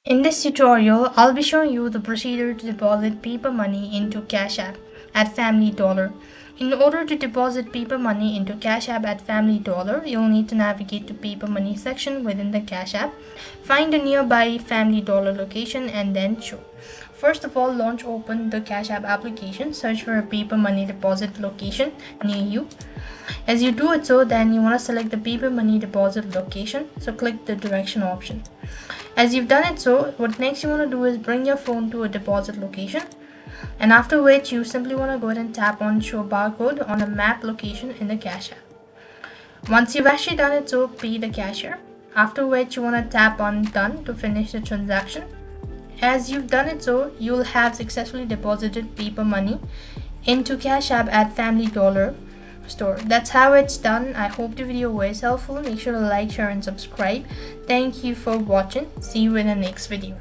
In this tutorial, I'll be showing you the procedure to deposit paper money into Cash App at Family Dollar. In order to deposit paper money into Cash App at Family Dollar, you'll need to navigate to Paper Money section within the Cash App. Find a nearby Family Dollar location and then Show. First of all, open the Cash App application, search for a paper money deposit location near you. As you do it then you want to select the paper money deposit location, so click the direction option. As you've done it what next you want to do is bring your phone to a deposit location, and after which you simply want to go ahead and tap on Show Barcode on a map location in the Cash App. Once you've actually done it pay the cashier, after which you want to tap on Done to finish the transaction. As you've done it you'll have successfully deposited paper money into Cash App at Family Dollar store. That's how it's done. I hope the video was helpful. Make sure to like, share and subscribe. Thank you for watching. See you in the next video.